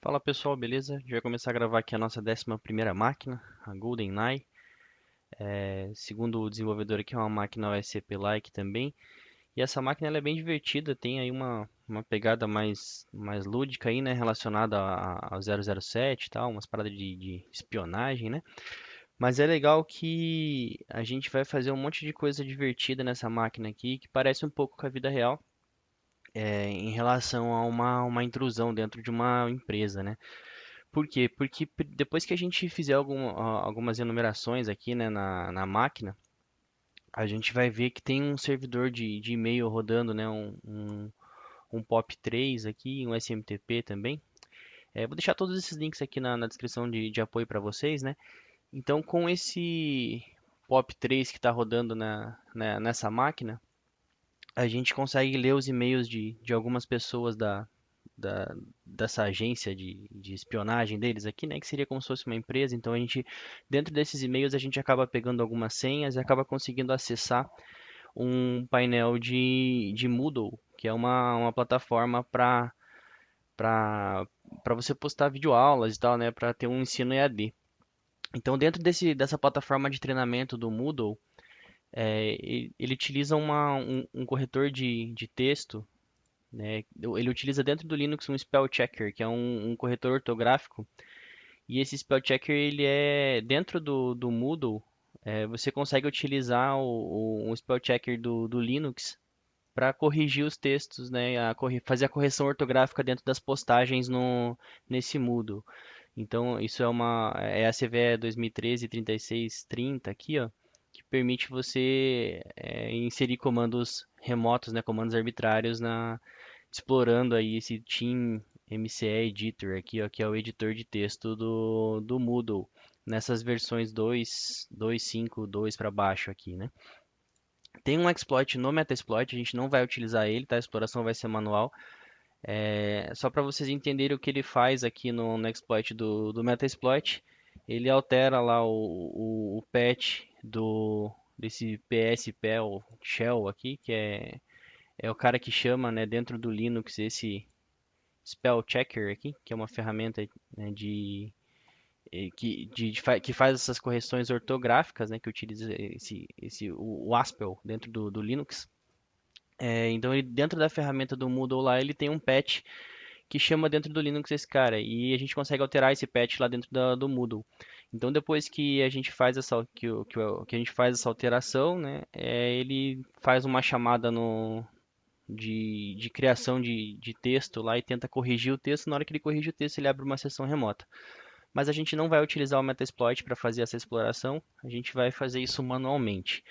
Fala pessoal, beleza? A gente vai começar a gravar aqui a nossa 11ª máquina, a GoldenEye. Segundo o desenvolvedor aqui, é uma máquina OSP-like também. E essa máquina ela é bem divertida, tem aí uma pegada mais lúdica aí, né? Relacionada ao 007 e tal, umas paradas de espionagem, né? Mas é legal que a gente vai fazer um monte de coisa divertida nessa máquina aqui, que parece um pouco com a vida real, em relação a uma intrusão dentro de uma empresa, né? Por quê? Porque depois que a gente fizer algumas enumerações aqui, né, na máquina, a gente vai ver que tem um servidor de e-mail rodando, né, um POP3 aqui, um SMTP também. Vou deixar todos esses links aqui na descrição de apoio para vocês, né? Então, com esse POP3 que está rodando nessa máquina, a gente consegue ler os e-mails de algumas pessoas da, dessa agência de espionagem deles aqui, né? Que seria como se fosse uma empresa. Então a gente, dentro desses e-mails, a gente acaba pegando algumas senhas e acaba conseguindo acessar um painel de Moodle, que é uma plataforma para você postar videoaulas e tal, né? Para ter um ensino EAD. Então, dentro dessa plataforma de treinamento do Moodle, ele utiliza um corretor de texto, né? Ele utiliza dentro do Linux um spell checker, que é um corretor ortográfico. E esse spell checker, ele é dentro do Moodle, você consegue utilizar o spell checker do Linux para corrigir os textos, né? Fazer a correção ortográfica dentro das postagens nesse Moodle. Então, isso é a CVE 2013-3630 aqui, ó, que permite você inserir comandos remotos, né, comandos arbitrários explorando aí esse Team MCE Editor aqui, ó, que é o editor de texto do Moodle, nessas versões 2.5.2 para baixo aqui, né? Tem um exploit no Metasploit, a gente não vai utilizar ele, tá? A exploração vai ser manual. Só para vocês entenderem o que ele faz aqui no exploit do Metasploit, ele altera lá o patch desse PSPel shell aqui, que é o cara que chama, né, dentro do Linux esse spell checker aqui, que é uma ferramenta, né, que faz essas correções ortográficas, né, que utiliza o Haspel dentro do Linux. Então, dentro da ferramenta do Moodle lá, ele tem um patch que chama dentro do Linux esse cara, e a gente consegue alterar esse patch lá dentro do Moodle. Então, depois que a gente faz que a gente faz essa alteração, né, ele faz uma chamada de criação de texto lá e tenta corrigir o texto. Na hora que ele corrige o texto, ele abre uma sessão remota. Mas a gente não vai utilizar o Metasploit para fazer essa exploração, a gente vai fazer isso manualmente.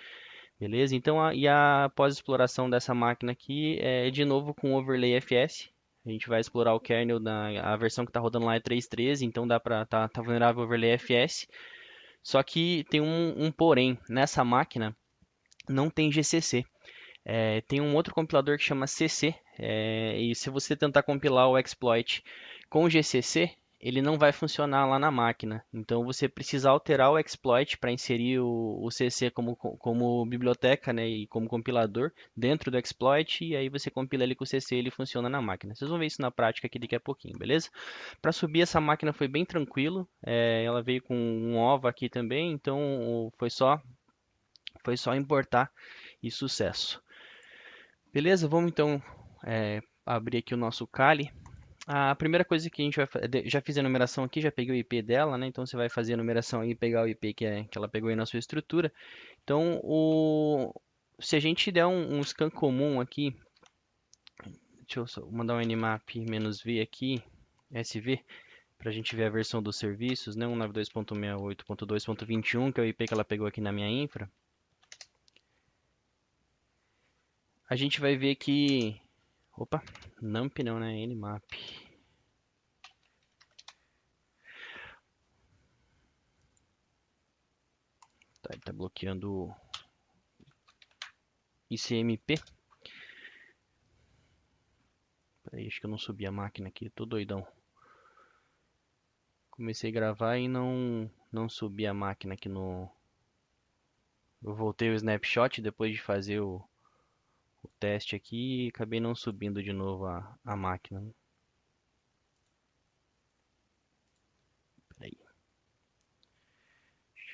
Beleza? Então, a pós-exploração dessa máquina aqui é de novo com overlay FS. A gente vai explorar o kernel, a versão que está rodando lá é 3.13, então dá para tá vulnerável ao overlay FS. Só que tem um porém, nessa máquina não tem GCC. Tem um outro compilador que chama CC, e se você tentar compilar o exploit com GCC, ele não vai funcionar lá na máquina. Então você precisa alterar o exploit para inserir o CC como biblioteca, né, e como compilador dentro do exploit, e aí você compila ele com o CC e ele funciona na máquina. Vocês vão ver isso na prática aqui daqui a pouquinho, beleza? Para subir essa máquina foi bem tranquilo, ela veio com um OVA aqui também, então foi só importar e sucesso. Beleza? Vamos então abrir aqui o nosso Kali. A primeira coisa que a gente vai fazer, já fiz a numeração aqui, já peguei o IP dela, né? Então você vai fazer a numeração aí e pegar o IP que ela pegou aí na sua estrutura. Então, se a gente der um scan comum aqui, deixa eu só mandar um nmap-v aqui, SV, para a gente ver a versão dos serviços, né? 192.68.2.21, que é o IP que ela pegou aqui na minha infra. A gente vai ver que, opa, NUMP não, né? Nmap. Tá, ele tá bloqueando o ICMP. Peraí, acho que eu não subi a máquina aqui, tô doidão. Comecei a gravar e não subi a máquina aqui no. Eu voltei o snapshot depois de fazer o teste aqui e acabei não subindo de novo a máquina.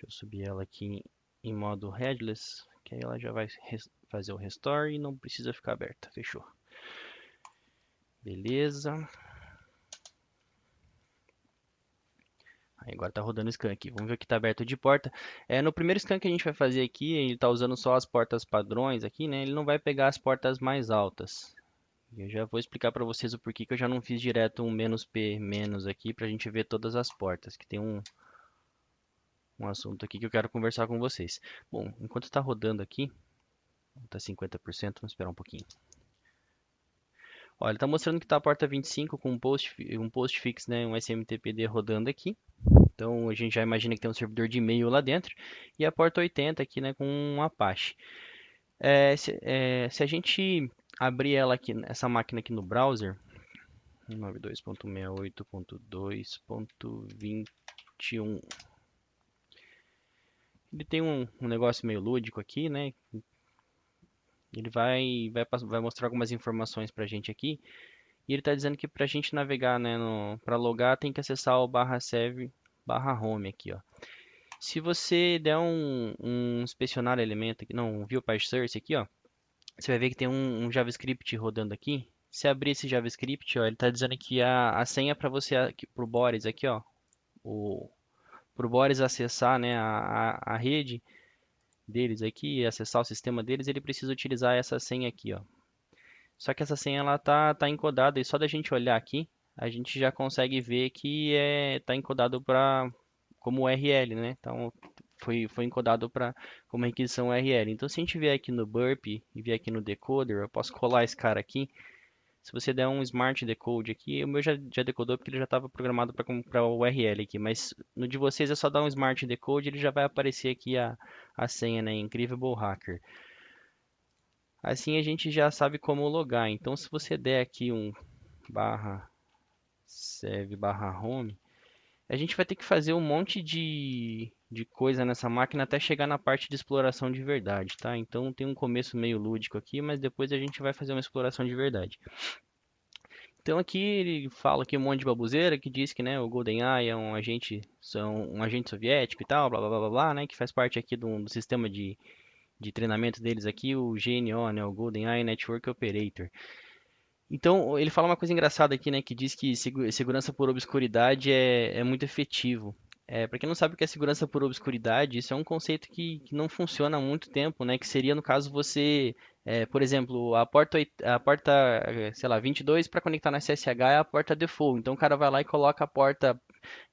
Deixa eu subir ela aqui em modo headless, que aí ela já vai fazer o restore e não precisa ficar aberta. Fechou. Beleza. Aí agora está rodando o scan aqui. Vamos ver o que está aberto de porta. No primeiro scan que a gente vai fazer aqui, ele está usando só as portas padrões aqui, né? Ele não vai pegar as portas mais altas. Eu já vou explicar para vocês o porquê que eu já não fiz direto um "-p" menos aqui para a gente ver todas as portas, que tem um assunto aqui que eu quero conversar com vocês. Bom, enquanto está rodando aqui, está 50%, vamos esperar um pouquinho. Olha, ele está mostrando que está a porta 25 com um postfix, né, um SMTPD rodando aqui. Então a gente já imagina que tem um servidor de e-mail lá dentro. E a porta 80 aqui, né, com um Apache. Se a gente abrir ela aqui, essa máquina aqui no browser, 192.68.2.21, ele tem um negócio meio lúdico aqui, né? Ele vai mostrar algumas informações para a gente aqui. E ele está dizendo que para a gente navegar, né, para logar, tem que acessar o /serve /home aqui, ó. Se você der um inspecionar elemento aqui, não, um view page source aqui, ó, você vai ver que tem um JavaScript rodando aqui. Se abrir esse JavaScript, ó, ele está dizendo que a senha para você, para o Boris aqui, ó, para o Boris acessar, né, a rede deles aqui, acessar o sistema deles, ele precisa utilizar essa senha aqui, ó. Só que essa senha ela tá encodada e só da gente olhar aqui, a gente já consegue ver que tá encodado para como URL, né? Então foi encodado para como requisição URL. Então se a gente vier aqui no burp e vier aqui no decoder, eu posso colar esse cara aqui. Se você der um smart decode aqui, o meu já decodou porque ele já estava programado para o URL aqui, mas no de vocês é só dar um smart decode, ele já vai aparecer aqui a senha, né? Incredible Hacker. Assim a gente já sabe como logar. Então se você der aqui um /serve /home, a gente vai ter que fazer um monte de coisa nessa máquina até chegar na parte de exploração de verdade, tá? Então tem um começo meio lúdico aqui, mas depois a gente vai fazer uma exploração de verdade. Então aqui ele fala aqui um monte de baboseira que diz que, né, o GoldenEye é um agente soviético e tal, blá blá blá blá, blá, né, que faz parte aqui do sistema de treinamento deles aqui, o GNO, né, o GoldenEye Network Operator. Então, ele fala uma coisa engraçada aqui, né, que diz que segurança por obscuridade é muito efetivo. Para quem não sabe o que é segurança por obscuridade, isso é um conceito que não funciona há muito tempo, né, que seria, no caso, você, por exemplo, sei lá, 22 para conectar na SSH é a porta default. Então, o cara vai lá e coloca a porta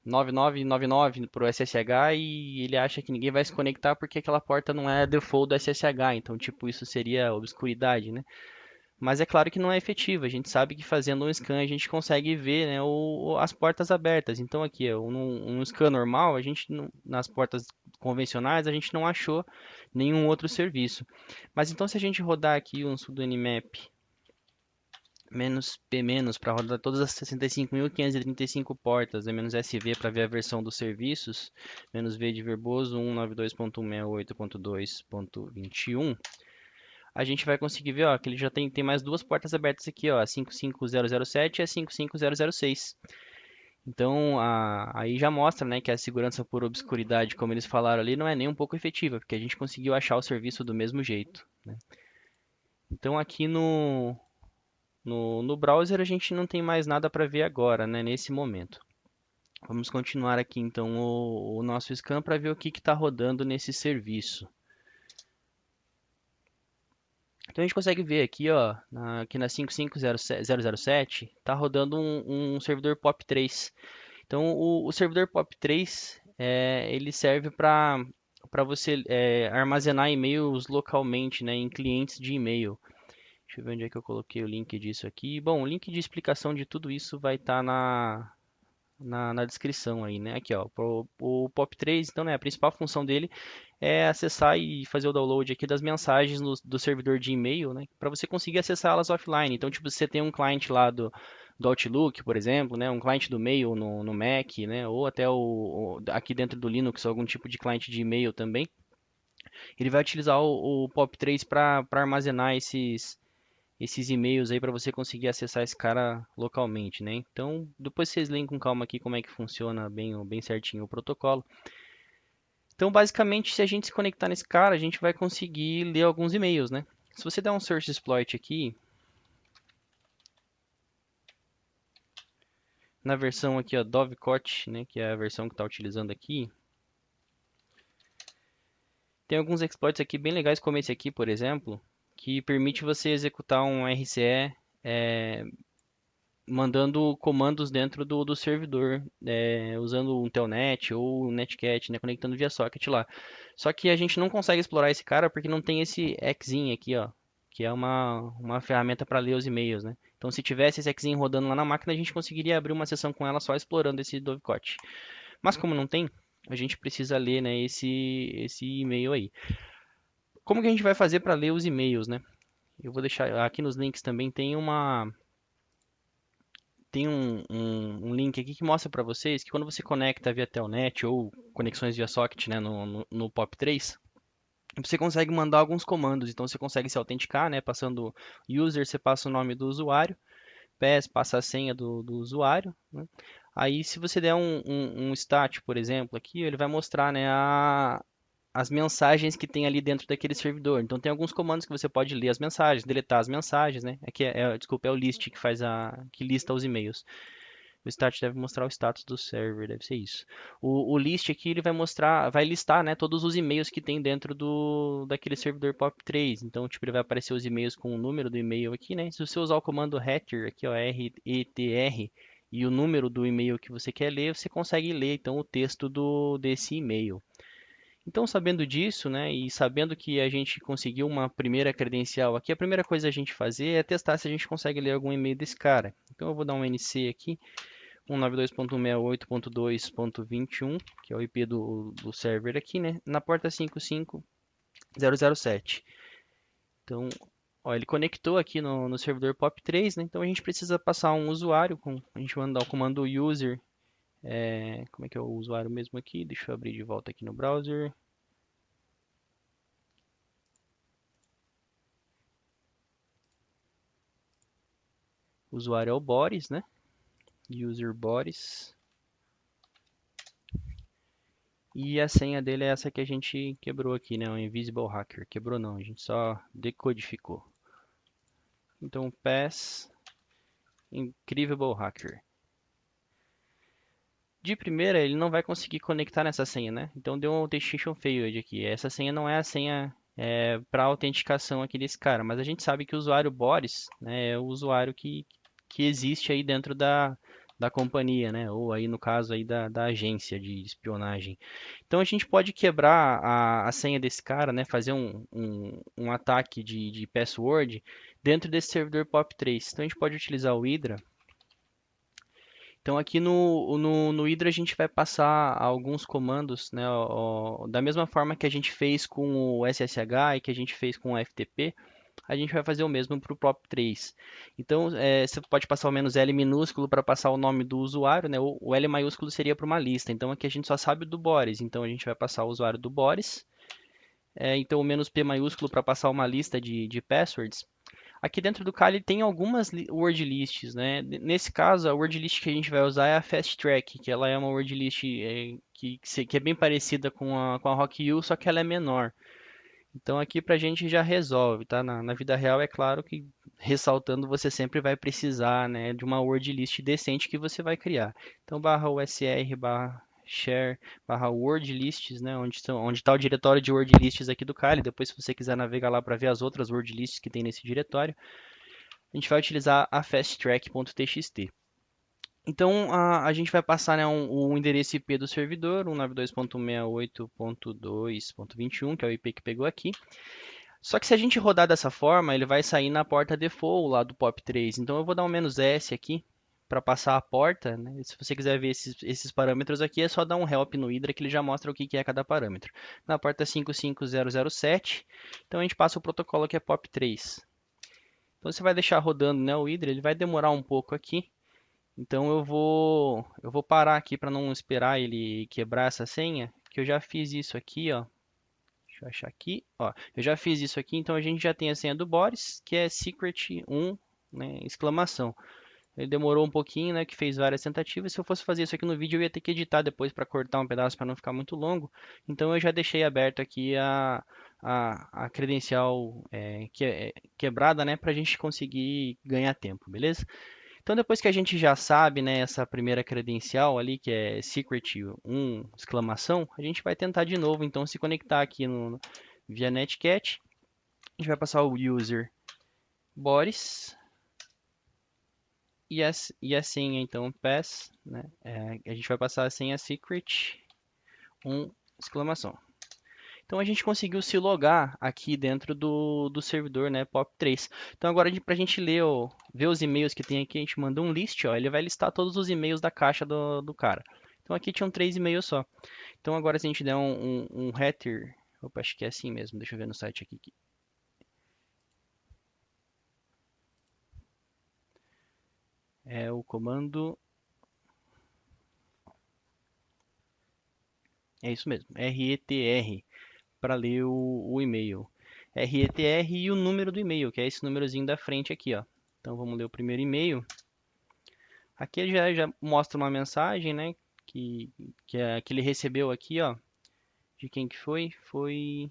9999 para o SSH e ele acha que ninguém vai se conectar porque aquela porta não é default do SSH. Então, tipo, isso seria obscuridade, né? Mas é claro que não é efetivo. A gente sabe que fazendo um scan a gente consegue ver, né, as portas abertas. Então aqui, ó, num scan normal, nas portas convencionais a gente não achou nenhum outro serviço. Mas então se a gente rodar aqui um sudo nmap -p- para rodar todas as 65.535 portas, -sv para ver a versão dos serviços, -v de verboso 192.168.2.21, a gente vai conseguir ver, ó, que ele já tem mais duas portas abertas aqui, ó, a 55007 e a 55006. Então, aí já mostra, né, que a segurança por obscuridade, como eles falaram ali, não é nem um pouco efetiva, porque a gente conseguiu achar o serviço do mesmo jeito, né? Então, aqui no browser a gente não tem mais nada para ver agora, né, nesse momento. Vamos continuar aqui então o nosso scan para ver o que está rodando nesse serviço. Então a gente consegue ver aqui, ó, aqui na 55007, está rodando um servidor POP3. Então o servidor POP3 ele serve para você armazenar e-mails localmente, né, em clientes de e-mail. Deixa eu ver onde é que eu coloquei o link disso aqui. Bom, o link de explicação de tudo isso vai estar na descrição aí, né? Aqui, ó, o POP3, então, né, a principal função dele é acessar e fazer o download aqui das mensagens do servidor de e-mail, né, para você conseguir acessá-las offline. Então, tipo, você tem um cliente lá do Outlook, por exemplo, né, um cliente do Mail no Mac, né, ou até aqui dentro do Linux, algum tipo de cliente de e-mail também. Ele vai utilizar o POP3 para armazenar esses e-mails aí para você conseguir acessar esse cara localmente, né? Então, depois vocês leem com calma aqui como é que funciona bem certinho o protocolo. Então, basicamente, se a gente se conectar nesse cara, a gente vai conseguir ler alguns e-mails, né? Se você der um search exploit aqui, na versão aqui, ó, Dovecot, né, que é a versão que está utilizando aqui, tem alguns exploits aqui bem legais, como esse aqui, por exemplo, que permite você executar um RCE mandando comandos dentro do servidor, usando um telnet ou um netcat, né, conectando via socket lá. Só que a gente não consegue explorar esse cara porque não tem esse exin aqui, ó, que é uma ferramenta para ler os e-mails, né? Então, se tivesse esse exin rodando lá na máquina, a gente conseguiria abrir uma sessão com ela só explorando esse Dovecot. Mas como não tem, a gente precisa ler, né, esse e-mail aí. Como que a gente vai fazer para ler os e-mails, né? Eu vou deixar aqui nos links também tem um link aqui que mostra para vocês que quando você conecta via Telnet ou conexões via socket, né, no POP3, você consegue mandar alguns comandos. Então você consegue se autenticar, né, passando user, você passa o nome do usuário, pass, passa a senha do usuário, né? Aí se você der um stat, por exemplo, aqui, ele vai mostrar, né, as mensagens que tem ali dentro daquele servidor. Então tem alguns comandos que você pode ler as mensagens, deletar as mensagens, né? Aqui desculpa, é o list que faz que lista os e-mails. O stat deve mostrar o status do server, deve ser isso. O list aqui ele vai mostrar, vai listar, né, todos os e-mails que tem dentro daquele servidor POP3. Então, tipo, ele vai aparecer os e-mails com o número do e-mail aqui, né? Se você usar o comando retur aqui, ó, RETR, e o número do e-mail que você quer ler, você consegue ler então o texto desse e-mail. Então, sabendo disso, né, e sabendo que a gente conseguiu uma primeira credencial aqui, a primeira coisa a gente fazer é testar se a gente consegue ler algum e-mail desse cara. Então, eu vou dar um NC aqui, 192.168.2.21, que é o IP do server aqui, né, na porta 55007. Então, ó, ele conectou aqui no servidor POP3, né, então a gente precisa passar um usuário, a gente manda o comando user, como é que é o usuário mesmo aqui? Deixa eu abrir de volta aqui no browser. O usuário é o Boris, né? User Boris. E a senha dele é essa que a gente quebrou aqui, né? O Invisible Hacker. Quebrou não, a gente só decodificou. Então, pass Incredible Hacker. De primeira, ele não vai conseguir conectar nessa senha, né? Então deu um authentication failed aqui. Essa senha não é a senha para autenticação aqui desse cara, mas a gente sabe que o usuário Boris, né, é o usuário que existe aí dentro da companhia, né? Ou aí no caso aí da agência de espionagem. Então a gente pode quebrar a senha desse cara, né? Fazer um ataque de password dentro desse servidor POP3. Então a gente pode utilizar o Hydra. Então aqui no Hydra a gente vai passar alguns comandos, né, da mesma forma que a gente fez com o SSH e que a gente fez com o FTP, a gente vai fazer o mesmo para o POP3. Então você pode passar o menos L minúsculo para passar o nome do usuário, né, o L maiúsculo seria para uma lista. Então aqui a gente só sabe do Boris, então a gente vai passar o usuário do Boris. Então o menos P maiúsculo para passar uma lista de passwords. Aqui dentro do Kali tem algumas word lists, né? Nesse caso, a word list que a gente vai usar é a Fast Track, que ela é uma word list que é bem parecida com a RockU, só que ela é menor. Então aqui pra gente já resolve, tá? Na vida real é claro que, ressaltando, você sempre vai precisar, né, de uma word list decente que você vai criar. Então barra usr barra share barra word lists, né, onde está o diretório de word lists aqui do Kali. Depois, se você quiser navegar lá para ver as outras word lists que tem nesse diretório, a gente vai utilizar a fasttrack.txt. Então a gente vai passar, né, o endereço IP do servidor, 192.168.2.21, que é o IP que pegou aqui. Só que se a gente rodar dessa forma, ele vai sair na porta default lá do POP3. Então eu vou dar um "-s" aqui para passar a porta, né? Se você quiser ver esses parâmetros aqui, é só dar um help no Hydra que ele já mostra o que é cada parâmetro. Na porta 55007, então a gente passa o protocolo que é POP3. Então você vai deixar rodando, né, o Hydra, ele vai demorar um pouco aqui. Então eu vou parar aqui para não esperar ele quebrar essa senha, que eu já fiz isso aqui, ó. Deixa eu achar aqui, ó. Eu já fiz isso aqui, então a gente já tem a senha do Boris, que é secret 1, né, exclamação. Ele demorou um pouquinho, né, que fez várias tentativas. Se eu fosse fazer isso aqui no vídeo, eu ia ter que editar depois para cortar um pedaço para não ficar muito longo. Então eu já deixei aberto aqui a credencial quebrada, né, para a gente conseguir ganhar tempo, beleza? Então depois que a gente já sabe, né, essa primeira credencial ali, que é secret 1, exclamação, a gente vai tentar de novo, então se conectar aqui via Netcat. A gente vai passar o user Boris e a senha, então, pass, né? A gente vai passar a senha secret, exclamação. Então a gente conseguiu se logar aqui dentro do servidor, né, POP3. Então agora para a gente ver os e-mails que tem aqui, a gente manda um list, ó, ele vai listar todos os e-mails da caixa do cara. Então aqui tinham 3 e-mails só. Então agora se a gente der um header, opa, acho que é assim mesmo, deixa eu ver no site aqui. É o comando, é isso mesmo, RETR, para ler o e-mail. RETR e o número do e-mail, que é esse númerozinho da frente aqui, ó. Então vamos ler o primeiro e-mail. Aqui ele já mostra uma mensagem, né? Que ele recebeu aqui, ó. De quem que foi? Foi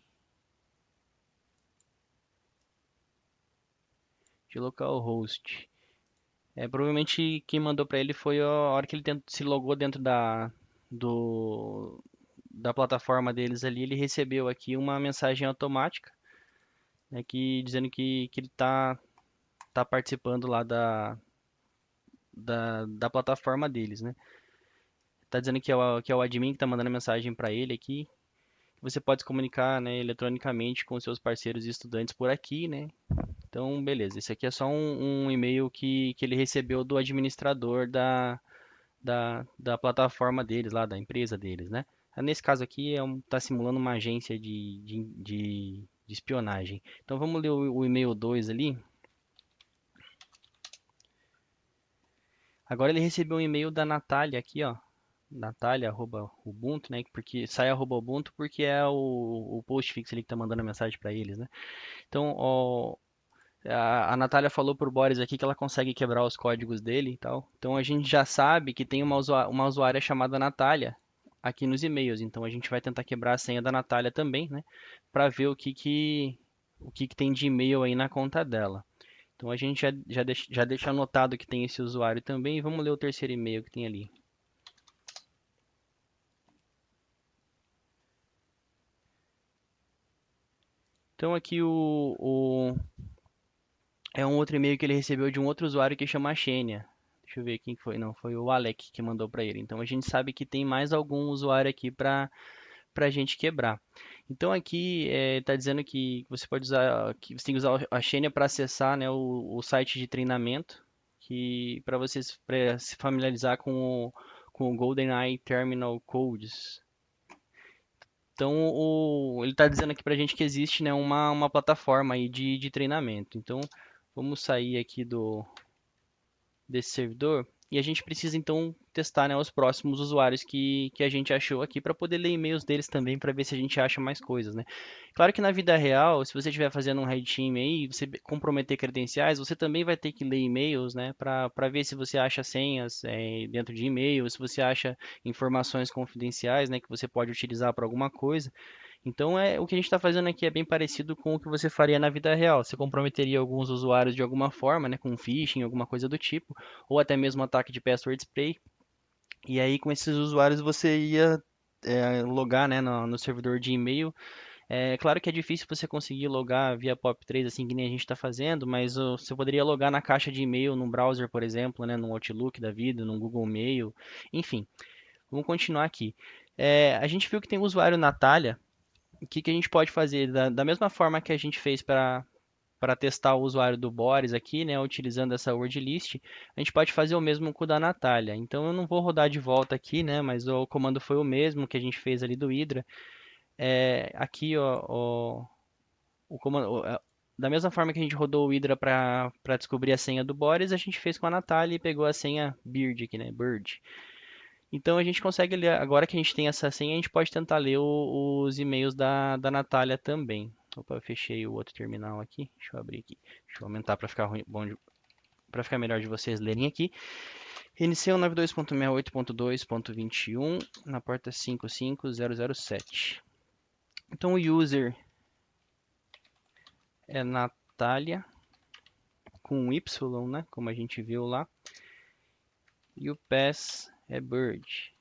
de localhost. Provavelmente quem mandou para ele foi a hora que ele se logou dentro do, da plataforma deles ali. Ele recebeu aqui uma mensagem automática, né, dizendo que ele tá participando lá da plataforma deles, né? Tá dizendo que é o admin que tá mandando mensagem para ele aqui. Você pode se comunicar, né, eletronicamente com seus parceiros e estudantes por aqui, né? Então, beleza. Esse aqui é só um e-mail que ele recebeu do administrador da plataforma deles, lá da empresa deles, né? Nesse caso aqui, tá simulando uma agência de espionagem. Então, vamos ler o e-mail 2 ali. Agora ele recebeu um e-mail da Natália aqui, ó. Natália, arroba Ubuntu, né? Porque sai arroba Ubuntu porque é o postfix ali que tá mandando a mensagem para eles, né? Então, ó, a Natália falou pro Boris aqui que ela consegue quebrar os códigos dele e tal. Então a gente já sabe que tem uma usuária chamada Natália aqui nos e-mails. Então a gente vai tentar quebrar a senha da Natália também, né? Para ver o que tem de e-mail aí na conta dela. Então a gente já deixa anotado que tem esse usuário também. E vamos ler o terceiro e-mail que tem ali. Então aqui é um outro e-mail que ele recebeu de um outro usuário que chama Xenia. Deixa eu ver quem foi. Não, foi o Alec que mandou para ele. Então a gente sabe que tem mais algum usuário aqui para a gente quebrar. Então aqui está dizendo que você pode usar, que você tem que usar a Xenia para acessar, né, o site de treinamento, que para você se familiarizar com o GoldenEye Terminal Codes. Então, ele está dizendo aqui para a gente que existe, né, uma plataforma aí de treinamento. Então, vamos sair aqui desse servidor e a gente precisa então testar, né, os próximos usuários que a gente achou aqui para poder ler e-mails deles também para ver se a gente acha mais coisas, né? Claro que na vida real, se você estiver fazendo um red team aí, você comprometer credenciais, você também vai ter que ler e-mails, né, para ver se você acha senhas dentro de e-mail, se você acha informações confidenciais, né, que você pode utilizar para alguma coisa. Então, o que a gente está fazendo aqui é bem parecido com o que você faria na vida real. Você comprometeria alguns usuários de alguma forma, né, com phishing, alguma coisa do tipo, ou até mesmo ataque de password spray. E aí, com esses usuários, você ia logar, né, no servidor de e-mail. Claro que é difícil você conseguir logar via POP3 assim que nem a gente está fazendo, mas você poderia logar na caixa de e-mail, num browser, por exemplo, né, no Outlook da vida, no Google Mail, enfim. Vamos continuar aqui. A gente viu que tem o usuário Natália. O que a gente pode fazer? Da mesma forma que a gente fez para testar o usuário do Boris aqui, né, utilizando essa word list, a gente pode fazer o mesmo com o da Natália. Então eu não vou rodar de volta aqui, né, mas o comando foi o mesmo que a gente fez ali do Hydra. Aqui, ó, o comando, da mesma forma que a gente rodou o Hydra para descobrir a senha do Boris, a gente fez com a Natália e pegou a senha Bird aqui, né, Bird. Então a gente consegue ler, agora que a gente tem essa senha, a gente pode tentar ler os e-mails da Natália também. Opa, eu fechei o outro terminal aqui. Deixa eu abrir aqui. Deixa eu aumentar para ficar ruim, bom, para ficar melhor de vocês lerem aqui. NC 192.68.2.21 na porta 55007. Então o user é Natália com Y, né? Como a gente viu lá. E o pass é Bird.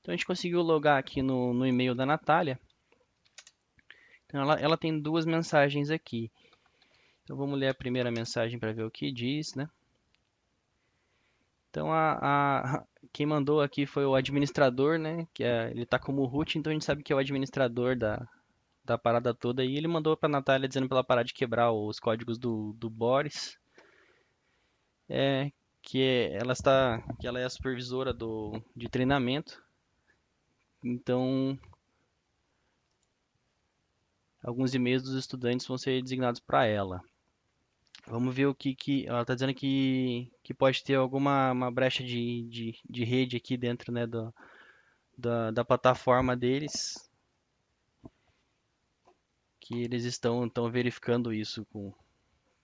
Então a gente conseguiu logar aqui no e-mail da Natália. Então ela tem duas mensagens aqui. Então vamos ler a primeira mensagem para ver o que diz, né? Então quem mandou aqui foi o administrador, né? Ele está como root, então a gente sabe que é o administrador da parada toda. E ele mandou para a Natália dizendo para ela parar de quebrar os códigos do Boris. Que ela é a supervisora de treinamento. Então alguns e-mails dos estudantes vão ser designados para ela. Vamos ver o que ela está dizendo que pode ter alguma uma brecha de rede aqui dentro, né, da plataforma deles, que eles estão verificando isso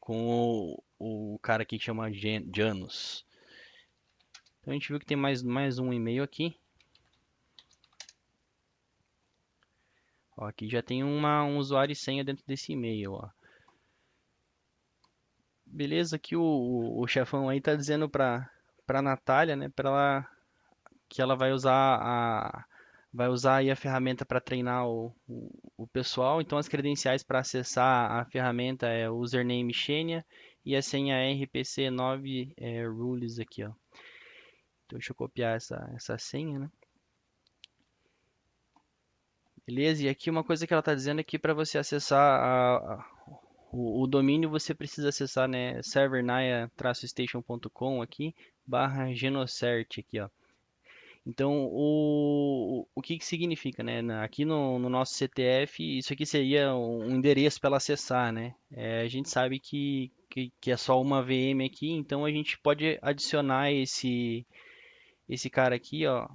com o cara aqui que chama Janus. Então a gente viu que tem mais um e-mail aqui. Ó, aqui já tem um usuário e senha dentro desse e-mail, ó. Beleza, aqui o chefão aí tá dizendo pra Natália, né, que ela vai usar aí a ferramenta para treinar o pessoal. Então as credenciais para acessar a ferramenta é o username Xenia e a senha RPC9 rules aqui, ó. Então deixa eu copiar essa senha, né? Beleza? E aqui uma coisa que ela está dizendo é que para você acessar o domínio você precisa acessar, né, servernaya-station.com aqui /genocert aqui, ó. Então, o que significa, né? Aqui no nosso CTF, isso aqui seria um endereço para ela acessar, né? A gente sabe que é só uma VM aqui, então a gente pode adicionar esse cara aqui, ó.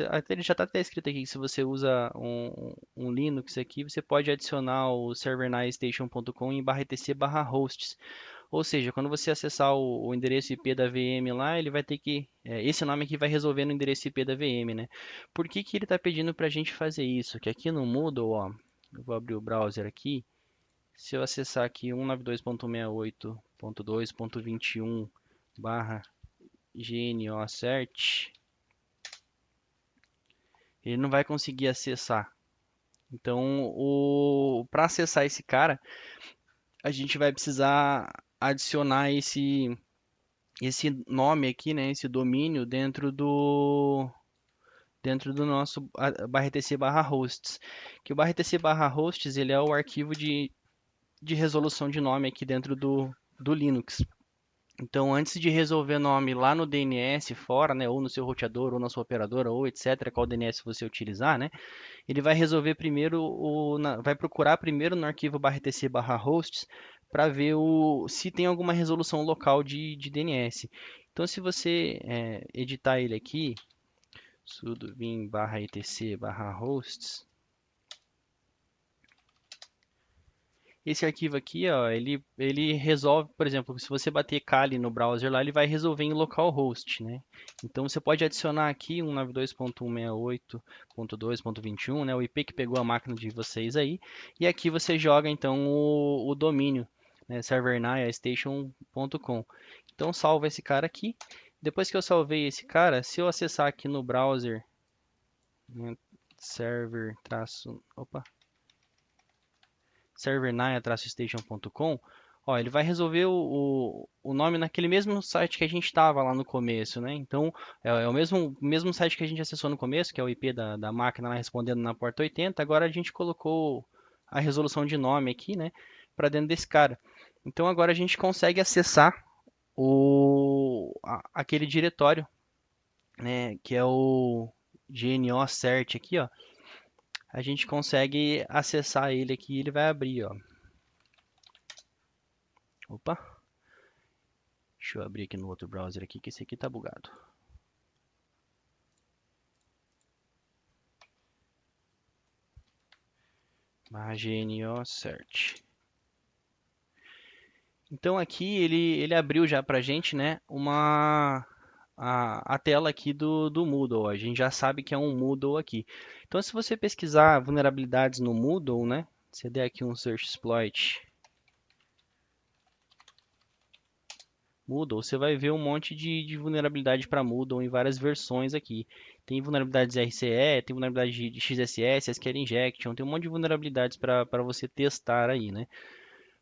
Até ele já está até escrito aqui que se você usa um Linux aqui, você pode adicionar o servernaiastation.com em /etc/hosts. Ou seja, quando você acessar o endereço IP da VM lá, ele vai ter que. Esse nome aqui vai resolver no endereço IP da VM, né? Por que ele está pedindo para a gente fazer isso? Que aqui no Moodle, ó, eu vou abrir o browser aqui. Se eu acessar aqui 192.68.2.21 barra GNOCert, ele não vai conseguir acessar. Então, para acessar esse cara, a gente vai precisar adicionar esse nome aqui, né, esse domínio dentro do nosso /etc/hosts, que o /etc/hosts ele é o arquivo de resolução de nome aqui dentro do Linux. Então, antes de resolver nome lá no DNS fora, né, ou no seu roteador, ou na sua operadora, ou etc, qual DNS você utilizar, né, ele vai resolver primeiro vai procurar primeiro no arquivo /etc/hosts para ver se tem alguma resolução local de DNS. Então, se você editar ele aqui, sudo bin /etc/hosts, esse arquivo aqui, ó, ele resolve, por exemplo, se você bater cali no browser lá, ele vai resolver em localhost, né? Então você pode adicionar aqui 192.168.2.21, né? O IP que pegou a máquina de vocês aí, e aqui você joga então o domínio, né? servernaya-station.com. Então salva esse cara aqui. Depois que eu salvei esse cara, se eu acessar aqui no browser, né, servernaya-station.com, ó, ele vai resolver o nome naquele mesmo site que a gente estava lá no começo, né? Então, é o mesmo site que a gente acessou no começo, que é o IP da máquina lá respondendo na porta 80. Agora a gente colocou a resolução de nome aqui, né, para dentro desse cara. Então, agora a gente consegue acessar aquele diretório, né, que é o GNOCert aqui, ó. A gente consegue acessar ele aqui e ele vai abrir, ó. Opa, deixa eu abrir aqui no outro browser aqui, que esse aqui tá bugado. GNO Search. Então aqui ele abriu já pra gente, né, a tela aqui do Moodle. A gente já sabe que é um Moodle aqui. Então se você pesquisar vulnerabilidades no Moodle, né, você der aqui um search exploit Moodle, você vai ver um monte de vulnerabilidade para Moodle em várias versões aqui. Tem vulnerabilidades RCE, tem vulnerabilidade de XSS, SQL Injection, tem um monte de vulnerabilidades para você testar aí, né?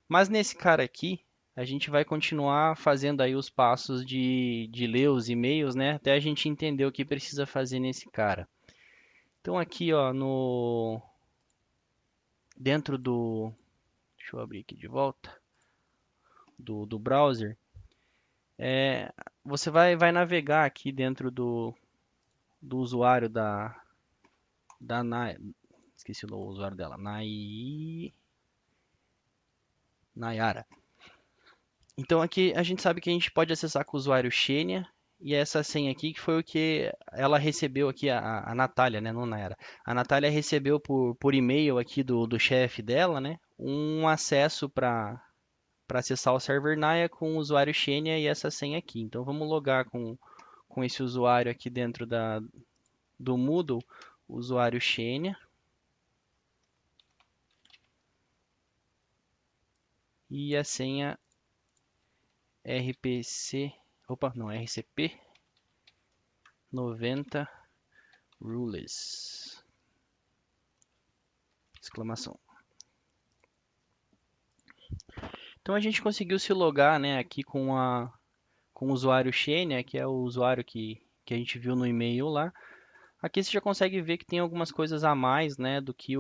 Mas nesse cara aqui, a gente vai continuar fazendo aí os passos de ler os e-mails, né? Até a gente entender o que precisa fazer nesse cara. Então aqui, ó, no dentro do, deixa eu abrir aqui de volta, do browser, você vai navegar aqui dentro do usuário da esqueci o usuário dela, Nayara. Então aqui a gente sabe que a gente pode acessar com o usuário Xenia e essa senha aqui que foi o que ela recebeu aqui, a Natália, né, não Nayara. A Natália recebeu por e-mail aqui do chefe dela, né, um acesso para acessar o server Naya com o usuário Xenia e essa senha aqui. Então vamos logar com esse usuário aqui dentro do Moodle, usuário Xenia. E a senha RPC, opa, não, RCP 90 rules. Exclamação. Então a gente conseguiu se logar, né, aqui com o usuário Xenia, que é o usuário que a gente viu no e-mail lá. Aqui você já consegue ver que tem algumas coisas a mais, né, do que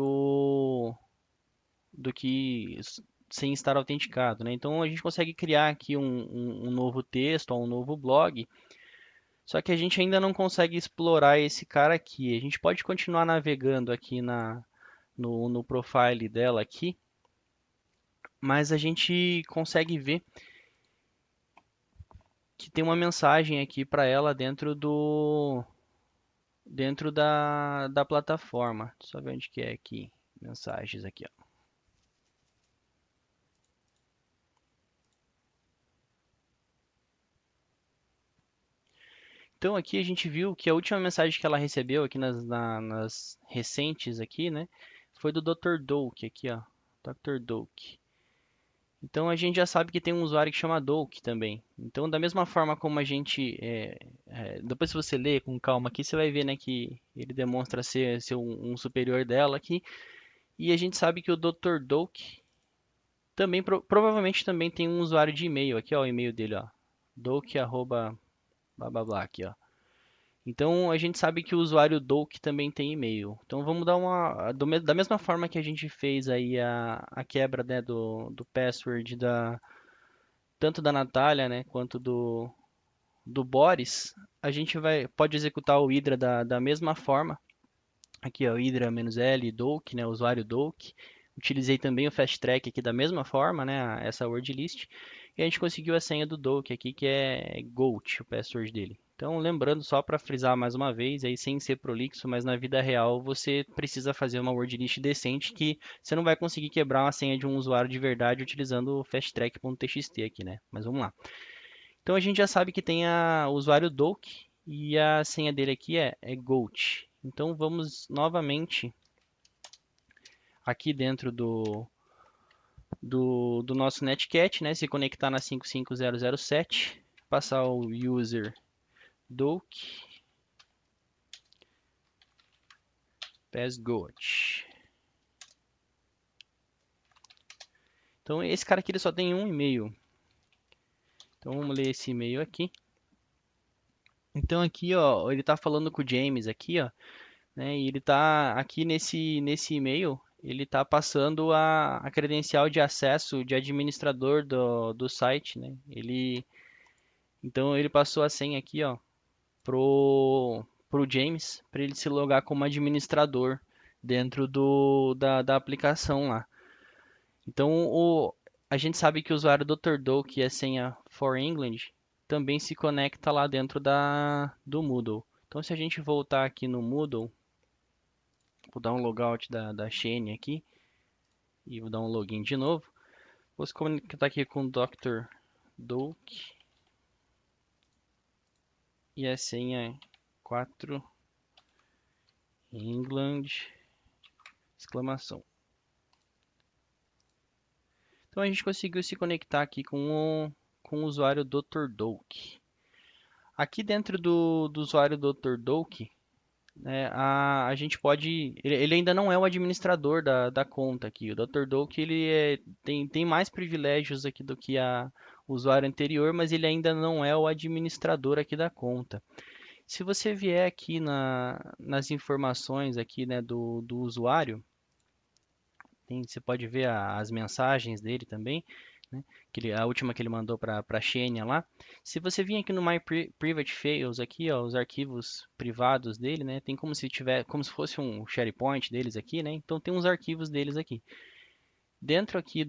sem estar autenticado, né? Então a gente consegue criar aqui um novo texto ou um novo blog. Só que a gente ainda não consegue explorar esse cara aqui. A gente pode continuar navegando aqui no profile dela aqui, mas a gente consegue ver que tem uma mensagem aqui para ela dentro da plataforma. Deixa eu só ver onde que é aqui. Mensagens aqui, ó. Então aqui a gente viu que a última mensagem que ela recebeu aqui nas recentes aqui, né, foi do Dr. Doak aqui, ó, Dr. Doak. Então a gente já sabe que tem um usuário que chama Doak também. Então da mesma forma como a gente, depois se você ler com calma aqui, você vai ver, né, que ele demonstra ser um superior dela aqui. E a gente sabe que o Dr. Doak também provavelmente também tem um usuário de e-mail aqui, ó, o e-mail dele, ó, doak arroba blá blá blá aqui, ó. Então a gente sabe que o usuário Doke também tem e-mail. Então vamos dar da mesma forma que a gente fez aí a quebra, né, do password tanto da Natália, né, quanto do Boris, a gente pode executar o Hydra da mesma forma. Aqui ó, Hydra-L Doke, né, usuário Doke. Utilizei também o Fast Track aqui da mesma forma, né, essa word list. E a gente conseguiu a senha do Doke aqui, que é GOAT, o password dele. Então, lembrando só para frisar mais uma vez, aí sem ser prolixo, mas na vida real você precisa fazer uma word list decente que você não vai conseguir quebrar uma senha de um usuário de verdade utilizando o fasttrack.txt aqui, né? Mas vamos lá. Então a gente já sabe que tem o usuário Doke e a senha dele aqui é GOAT. Então vamos novamente aqui dentro do nosso netcat, né? Se conectar na 55007, passar o user doc passgoat. Então esse cara aqui ele só tem um e-mail. Então vamos ler esse e-mail aqui. Então aqui, ó, ele está falando com o James aqui, ó, né? E ele está aqui nesse e-mail, ele está passando a credencial de acesso de administrador do site, né? Então ele passou a senha aqui, ó, pro James, para ele se logar como administrador dentro da aplicação lá. Então a gente sabe que o usuário Dr. Doe, que é a senha for England, também se conecta lá dentro do Moodle. Então se a gente voltar aqui no Moodle, vou dar um logout da Shane aqui e vou dar um login de novo. Vou se conectar aqui com o Dr. Doke e a senha é 4 England, exclamação. Então a gente conseguiu se conectar aqui com o usuário Dr. Doke. Aqui dentro do usuário Dr. Doke, né, a gente pode. Ele ainda não é o administrador da conta aqui. O Dr. Doke tem mais privilégios aqui do que o usuário anterior, mas ele ainda não é o administrador aqui da conta. Se você vier aqui nas informações aqui, né, do usuário, você pode ver as mensagens dele também, né? A última que ele mandou para a Xenia lá. Se você vir aqui no My Private Files aqui, ó, os arquivos privados dele, né? Tem como se fosse um SharePoint deles aqui, né? Então tem uns arquivos deles aqui. Dentro aqui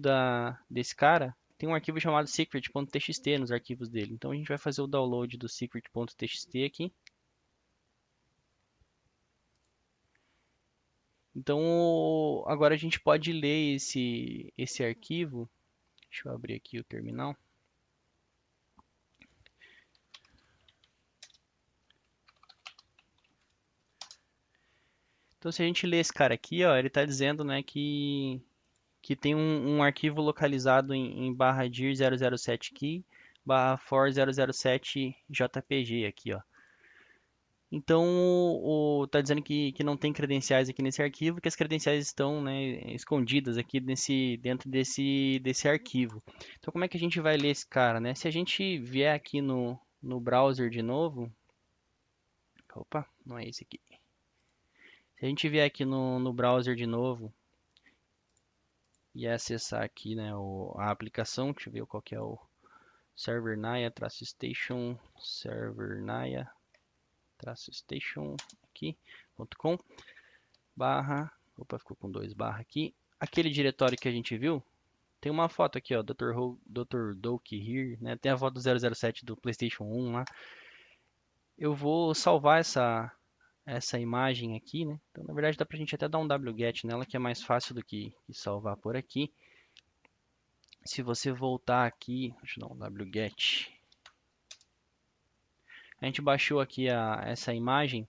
desse cara, tem um arquivo chamado secret.txt nos arquivos dele. Então a gente vai fazer o download do secret.txt aqui. Então agora a gente pode ler esse arquivo. Deixa eu abrir aqui o terminal. Então, se a gente ler esse cara aqui, ó, ele está dizendo, né, que tem um arquivo localizado em barra dir 007 key barra for 007 jpg aqui, ó. Então, tá dizendo que não tem credenciais aqui nesse arquivo, que as credenciais estão, né, escondidas aqui dentro desse arquivo. Então, como é que a gente vai ler esse cara, né? Se a gente vier aqui no browser de novo, opa, não é esse aqui. Se a gente vier aqui no browser de novo e acessar aqui, né, a aplicação, deixa eu ver qual que é o servernaya-station, servernaya-station aqui.com barra, opa, ficou com dois barra aqui. Aquele diretório que a gente viu, tem uma foto aqui, ó, Dr. Doke here, né, tem a foto do 007 do PlayStation 1 lá. Eu vou salvar essa imagem aqui, né? Então, na verdade, dá pra gente até dar um wget nela, que é mais fácil do que salvar por aqui. Se você voltar aqui, deixa eu dar um wget. A gente baixou aqui essa imagem.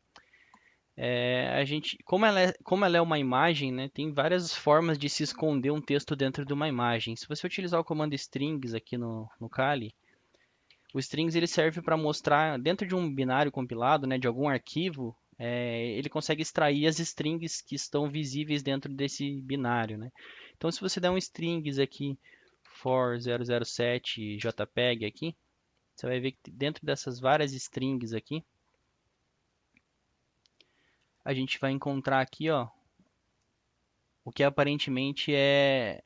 Como ela é uma imagem, né, tem várias formas de se esconder um texto dentro de uma imagem. Se você utilizar o comando strings aqui no Kali, o strings ele serve para mostrar dentro de um binário compilado, né, de algum arquivo, ele consegue extrair as strings que estão visíveis dentro desse binário, né? Então, se você der um strings aqui for 007 jpeg aqui, você vai ver que dentro dessas várias strings aqui, a gente vai encontrar aqui, ó, o que aparentemente é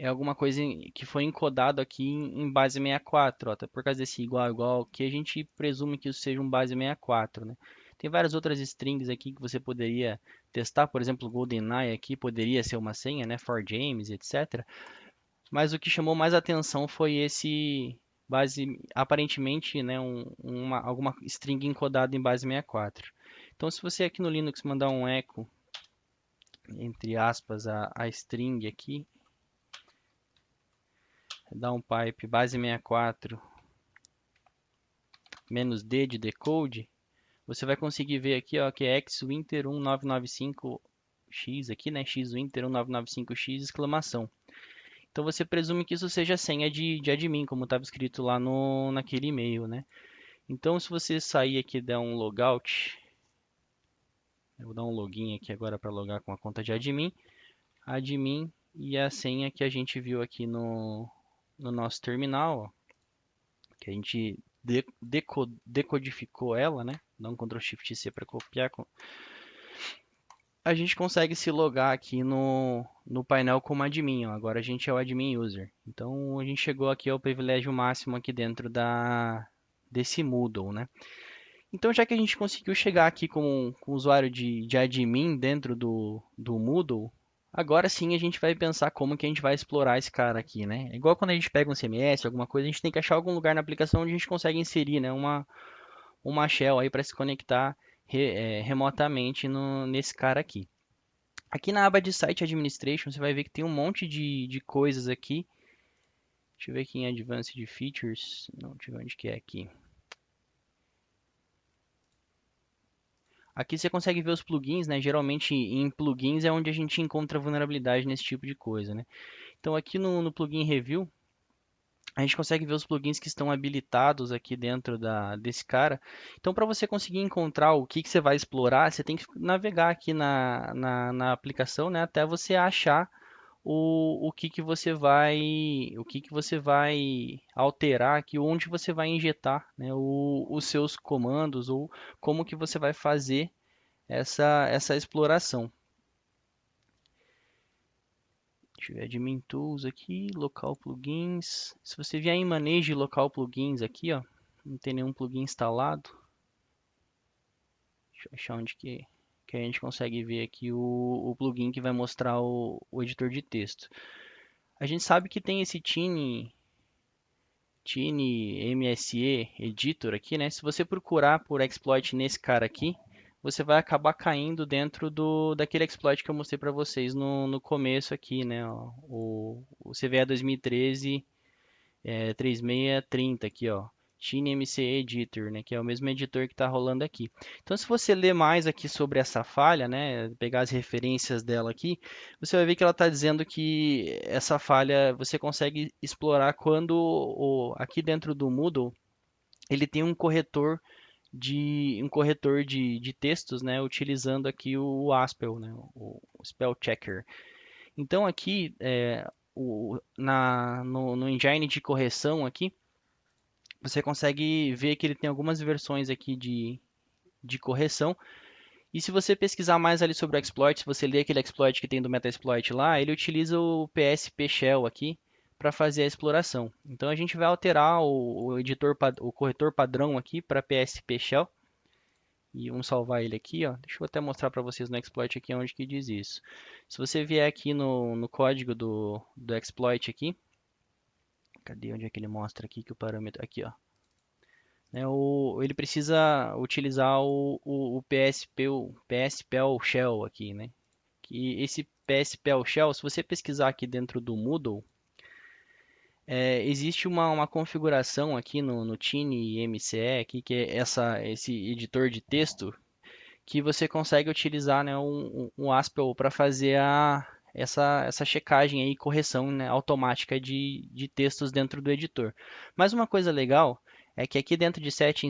alguma coisa que foi encodado aqui em base 64, ó, até por causa desse igual igual, que a gente presume que isso seja um base 64, né? Tem várias outras strings aqui que você poderia testar, por exemplo, o GoldenEye aqui poderia ser uma senha, né, for James, etc. Mas o que chamou mais atenção foi esse aparentemente, né, alguma string encodada em base 64. Então, se você aqui no Linux mandar um echo, entre aspas, a string aqui, dar um pipe base 64 menos D de decode, você vai conseguir ver aqui, ó, que é xwinter1995x aqui, né, xwinter1995x exclamação. Então você presume que isso seja senha de admin, como estava escrito lá naquele e-mail, né? Então se você sair aqui e der um logout, eu vou dar um login aqui agora para logar com a conta de admin e a senha que a gente viu aqui no nosso terminal, ó, que a gente decodificou ela, né? Dá um Ctrl Shift C para copiar. A gente consegue se logar aqui no painel como admin, ó. Agora a gente é o admin user. Então a gente chegou aqui ao privilégio máximo aqui dentro desse Moodle, né? Então já que a gente conseguiu chegar aqui com o usuário de admin dentro do Moodle, agora sim a gente vai pensar como que a gente vai explorar esse cara aqui, né? É igual quando a gente pega um CMS, alguma coisa, a gente tem que achar algum lugar na aplicação onde a gente consegue inserir, né, uma shell aí para se conectar remotamente nesse cara aqui. Aqui na aba de Site Administration, você vai ver que tem um monte de coisas aqui. Deixa eu ver aqui em Advanced Features. Não, deixa eu ver onde que é aqui. Aqui você consegue ver os plugins, né? Geralmente em plugins é onde a gente encontra vulnerabilidade nesse tipo de coisa, né? Então aqui no Plugin Review, a gente consegue ver os plugins que estão habilitados aqui dentro desse cara. Então, para você conseguir encontrar o que você vai explorar, você tem que navegar aqui na aplicação, né, até você achar o que que você vai alterar aqui, onde você vai injetar, né, os seus comandos ou como que você vai fazer essa exploração. Deixa eu ver, Admin Tools aqui, Local Plugins. Se você vier em Manage Local Plugins aqui, ó, não tem nenhum plugin instalado. Deixa eu achar onde que a gente consegue ver aqui o plugin que vai mostrar o editor de texto. A gente sabe que tem esse Tiny MSE Editor aqui, né? Se você procurar por exploit nesse cara aqui, você vai acabar caindo dentro daquele exploit que eu mostrei para vocês no começo aqui, né? Ó, o CVE 2013 3630 aqui, ó. TinyMCE Editor, né, que é o mesmo editor que está rolando aqui. Então, se você ler mais aqui sobre essa falha, né, pegar as referências dela aqui, você vai ver que ela está dizendo que essa falha você consegue explorar quando aqui dentro do Moodle ele tem um corretor de textos, né, utilizando aqui o Aspel, né, o Spell Checker. Então aqui no engine de correção aqui você consegue ver que ele tem algumas versões aqui de correção. E se você pesquisar mais ali sobre o exploit, se você ler aquele exploit que tem do Metasploit lá, ele utiliza o PSP Shell aqui para fazer a exploração. Então a gente vai alterar o corretor padrão aqui para PSP Shell. E vamos salvar ele aqui, ó. Deixa eu até mostrar para vocês no exploit aqui onde que diz isso. Se você vier aqui no código do exploit aqui, cadê onde é que ele mostra aqui que o parâmetro aqui, ó. Né, ele precisa utilizar o PSPL Shell aqui, né? Que esse PSPL Shell, se você pesquisar aqui dentro do Moodle, existe uma configuração aqui no TinyMCE aqui, que é esse editor de texto, que você consegue utilizar, né, um Haskell para fazer essa checagem aí, correção, né, automática de textos dentro do editor. Mas uma coisa legal é que aqui dentro de Site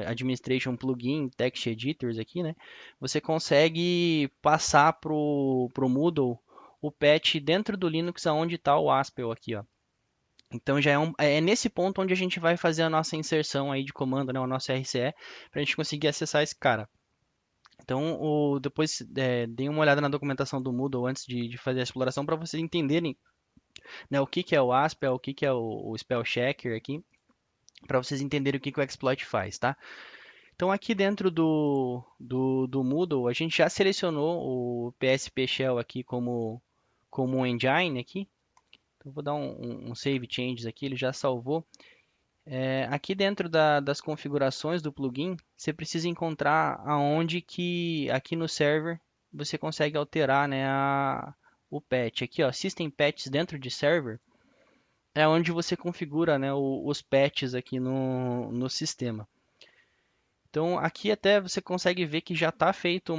Administration Plugin Text Editors aqui, né, você consegue passar pro Moodle o patch dentro do Linux aonde está o Haskell aqui, ó. Então já é nesse ponto onde a gente vai fazer a nossa inserção aí de comando, né, o nosso RCE, para a gente conseguir acessar esse cara. Então, depois deem uma olhada na documentação do Moodle antes de fazer a exploração para vocês entenderem, né, o que que é o Aspel, o que que é o Spell Checker aqui, para vocês entenderem o que que o exploit faz, tá? Então, aqui dentro do Moodle, a gente já selecionou o PSP Shell aqui como um engine aqui. Então, vou dar um save changes aqui, ele já salvou. Aqui dentro das configurações do plugin, você precisa encontrar aonde que aqui no server você consegue alterar, né, o patch. Aqui, ó, System Patches dentro de server é onde você configura, né, os patches aqui no sistema. Então aqui até você consegue ver que já está feito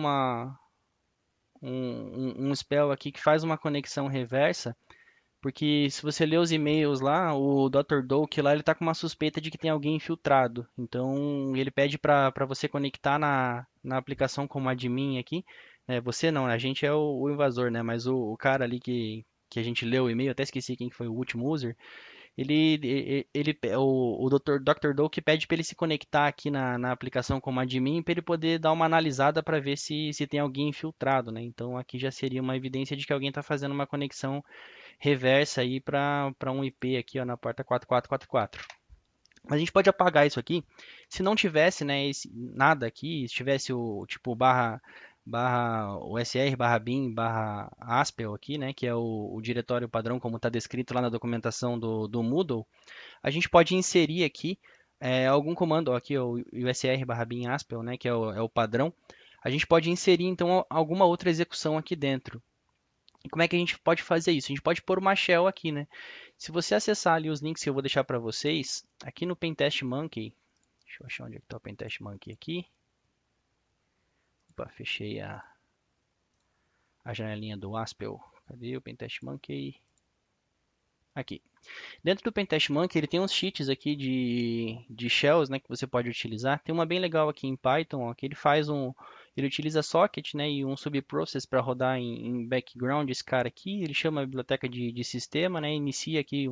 um spell aqui que faz uma conexão reversa. Porque se você ler os e-mails lá, o Dr. Doak lá, ele tá com uma suspeita de que tem alguém infiltrado. Então, ele pede para você conectar na aplicação como admin aqui. Você não, a gente é o invasor, né? Mas o cara ali que a gente leu o e-mail, até esqueci quem foi o último user. O Dr. Doak pede para ele se conectar aqui na aplicação como admin para ele poder dar uma analisada para ver se tem alguém infiltrado, né? Então, aqui já seria uma evidência de que alguém está fazendo uma conexão reversa aí para um IP aqui ó, na porta 4444. Mas a gente pode apagar isso aqui. Se não tivesse, né, nada aqui, se tivesse o tipo barra usr barra bin barra aspel aqui, né, que é o diretório padrão como está descrito lá na documentação do Moodle, a gente pode inserir aqui algum comando, ó, aqui o usr barra bin aspel, né, que é o padrão. a gente pode inserir então alguma outra execução aqui dentro. E como é que a gente pode fazer isso? A gente pode pôr uma shell aqui, né? Se você acessar ali os links que eu vou deixar para vocês, aqui no Pentest Monkey, deixa eu achar onde é que está o Pentest Monkey aqui. Opa, fechei a janelinha do Aspel. Cadê o Pentest Monkey? Aqui. Dentro do Pentest Monkey, ele tem uns cheats aqui de shells, né, que você pode utilizar. Tem uma bem legal aqui em Python, ó, que ele utiliza socket, né, e um subprocess para rodar em background esse cara aqui. Ele chama a biblioteca de sistema, né, inicia aqui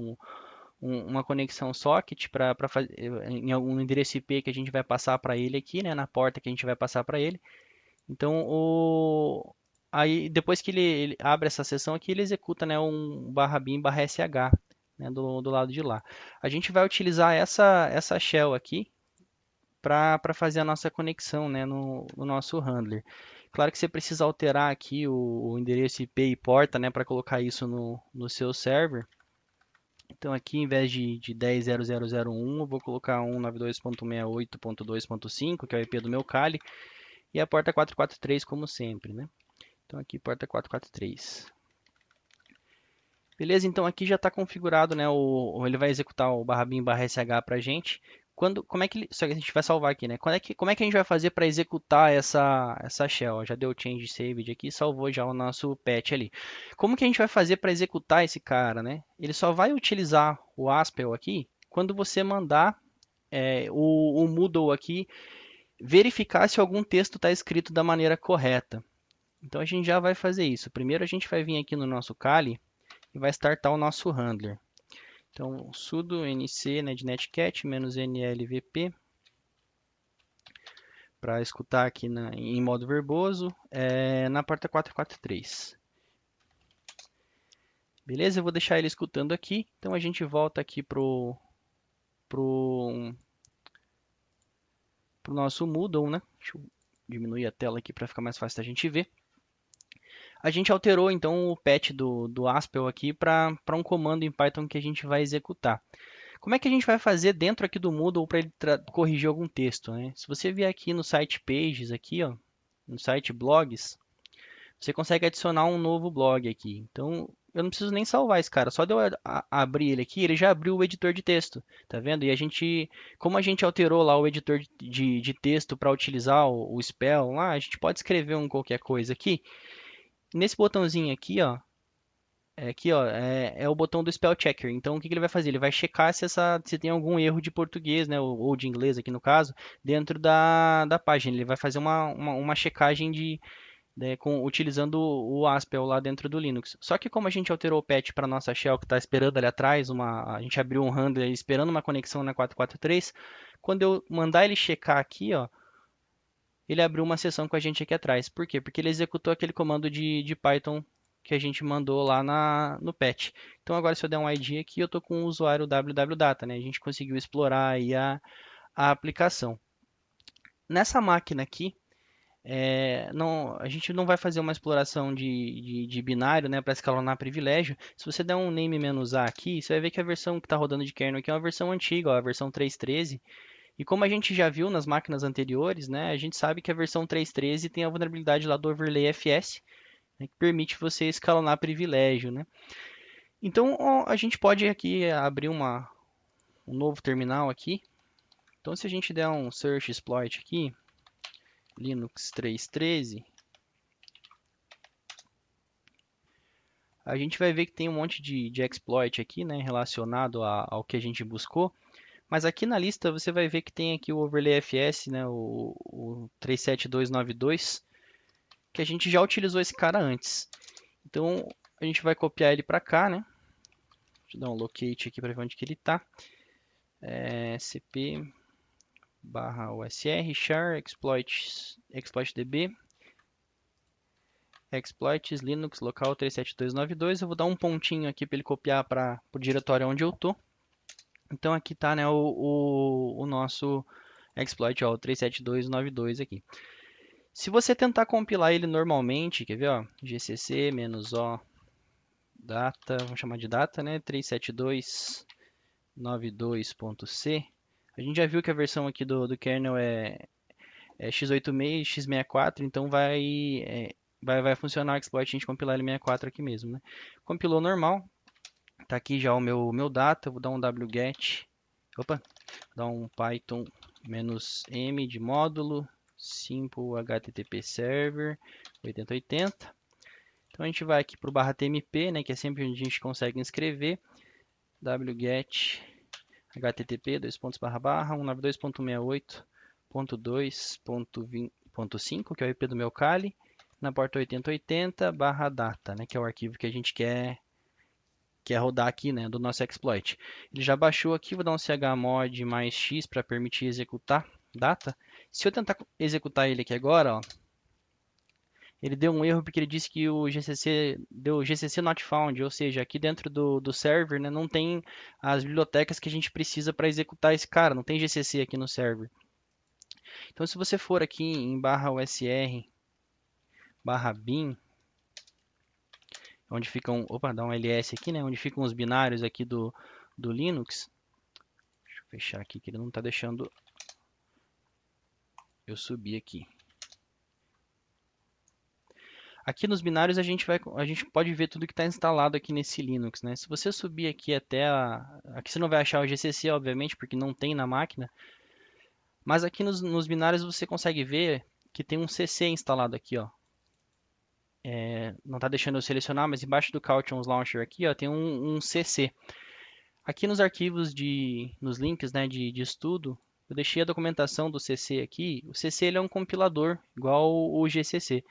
uma conexão socket para fazer em algum endereço IP que a gente vai passar para ele aqui, né, na porta que a gente vai passar para ele. Então, aí depois que ele abre essa sessão aqui, ele executa, né, um barra bin barra sh, né, do lado de lá. A gente vai utilizar essa shell aqui para fazer a nossa conexão, né, no nosso handler. Claro que você precisa alterar aqui o endereço IP e porta, né, para colocar isso no seu server. Então aqui, em vez de 10.0.0.0.1, eu vou colocar 192.168.2.5, que é o IP do meu Kali, e a porta 443, como sempre, né? Então aqui, porta 443. Beleza, então aqui já está configurado, né? Ele vai executar o barra bin barra sh para a gente. Como é que só que a gente vai salvar aqui, né? Como é que a gente vai fazer para executar essa shell? Já deu change saved aqui, salvou já o nosso patch ali. Como que a gente vai fazer para executar esse cara, né? Ele só vai utilizar o Aspel aqui quando você mandar o Moodle aqui verificar se algum texto está escrito da maneira correta. Então a gente já vai fazer isso. Primeiro a gente vai vir aqui no nosso Kali e vai startar o nosso handler. Então, sudo nc, né, de netcat, -nlvp, para escutar aqui em modo verboso, na porta 443. Beleza? Eu vou deixar ele escutando aqui. Então, a gente volta aqui pro nosso Moodle, né? Deixa eu diminuir a tela aqui para ficar mais fácil da gente ver. A gente alterou então o patch do Aspel aqui para um comando em Python que a gente vai executar. Como é que a gente vai fazer dentro aqui do Moodle para ele corrigir algum texto, né? Se você vier aqui no site Pages, aqui, ó, no site Blogs, você consegue adicionar um novo blog aqui. Então, eu não preciso nem salvar esse cara. Só de eu abrir ele aqui, ele já abriu o editor de texto, tá vendo? E como a gente alterou lá o editor de texto para utilizar o spell lá, a gente pode escrever qualquer coisa aqui. Nesse botãozinho aqui, ó, é o botão do spell checker. Então, o que ele vai fazer? Ele vai checar se tem algum erro de português, né, ou de inglês aqui no caso, dentro da página. Ele vai fazer uma checagem utilizando o Aspel lá dentro do Linux. Só que como a gente alterou o patch para nossa shell que está esperando ali atrás, a gente abriu um handler esperando uma conexão na 443, quando eu mandar ele checar aqui, ó, ele abriu uma sessão com a gente aqui atrás. Por quê? Porque ele executou aquele comando de Python que a gente mandou lá no patch. Então agora se eu der um ID aqui, eu estou com o usuário www.data, né? A gente conseguiu explorar aí a aplicação. Nessa máquina aqui, a gente não vai fazer uma exploração de binário, né, para escalonar privilégio. Se você der um name-a aqui, você vai ver que a versão que está rodando de kernel aqui é uma versão antiga, ó, a versão 3.13. E como a gente já viu nas máquinas anteriores, né, a gente sabe que a versão 3.13 tem a vulnerabilidade lá do overlay FS, né, que permite você escalonar privilégio, né? Então a gente pode aqui abrir um novo terminal aqui. Então se a gente der um search exploit aqui, Linux 3.13, a gente vai ver que tem um monte de exploit aqui, né, relacionado ao que a gente buscou. Mas aqui na lista você vai ver que tem aqui o overlay FS, né, o 37292, que a gente já utilizou esse cara antes. Então a gente vai copiar ele para cá, né? Deixa eu dar um locate aqui para ver onde que ele está. cp /usr char exploitdb exploits linux local 37292. Eu vou dar um pontinho aqui para ele copiar para o diretório onde eu tô. Então aqui está, né, o nosso exploit, ó, o 37292 aqui. Se você tentar compilar ele normalmente, quer ver, ó, gcc-o data, vamos chamar de data, né, 37292.c. A gente já viu que a versão aqui do kernel x86, x64, então vai funcionar o exploit a gente compilar ele 64 aqui mesmo, né? Compilou normal, tá aqui já o meu data, eu vou dar um wget, opa, dar um python "-m" de módulo, simple http server 8080. Então a gente vai aqui para o /tmp, né, que é sempre onde a gente consegue inscrever, wget http 192.168.2.5, que é o IP do meu Kali, na porta 8080 /data, né, que é o arquivo que a gente quer rodar aqui, né, do nosso exploit. Ele já baixou aqui, vou dar um chmod mais x para permitir executar data. Se eu tentar executar ele aqui agora, ó, ele deu um erro porque ele disse que o GCC deu GCC not found, ou seja, aqui dentro do server, né, não tem as bibliotecas que a gente precisa para executar esse cara, não tem GCC aqui no server. Então, se você for aqui em /usr /bin, onde ficam, opa, dá um ls aqui, né, onde ficam os binários aqui do Linux. Deixa eu fechar aqui que ele não está deixando eu subir aqui. Aqui nos binários a gente pode ver tudo que está instalado aqui nesse Linux, né? Se você subir aqui aqui você não vai achar o GCC, obviamente, porque não tem na máquina. Mas aqui nos binários você consegue ver que tem um CC instalado aqui, ó. Não está deixando eu selecionar, mas embaixo do Cautions Launcher aqui, ó, tem um CC. Aqui nos arquivos nos links, né, de estudo, eu deixei a documentação do CC aqui. O CC ele é um compilador, igual o GCC.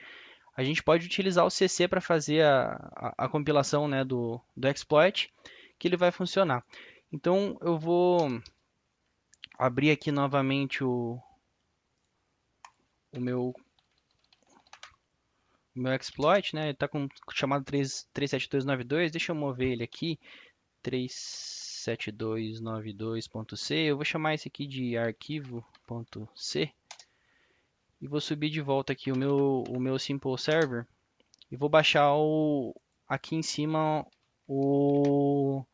A gente pode utilizar o CC para fazer a compilação, né, do exploit, que ele vai funcionar. Então eu vou abrir aqui novamente o meu exploit, né? Ele está com chamado 37292. Deixa eu mover ele aqui. 37292.c. Eu vou chamar esse aqui de arquivo.c. E vou subir de volta aqui o meu simple server. E vou baixar aqui em cima vou